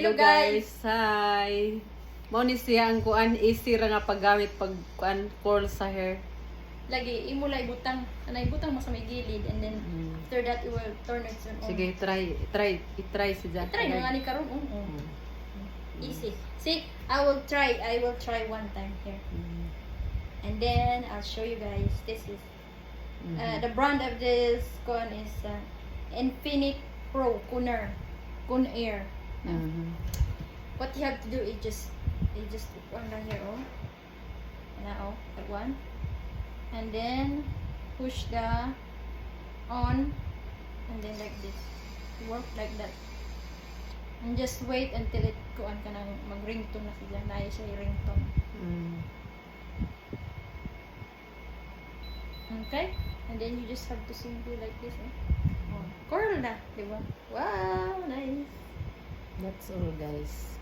Hello guys, hi. Mao ni siya ang kuan easy ra nga paggamit pag kuan curl sa hair. Lagi imo lay butang, anay butang mo sa may gilid and then after that you will turn it on. Sige, i-try si Jack. Try na nga ni karon. Easy. See, I will try one time here. And then I'll show you guys. This is the brand of this con is Infinite Pro Conair. What you have to do is just put on here, now that one, and then push the on, and then like this, work like that, and just wait until it kuan ka nang mag-ringtone na siya, na siya ringtone. Okay, and then you just have to simply like this, curl na, diba? Wow, nice. That's all guys.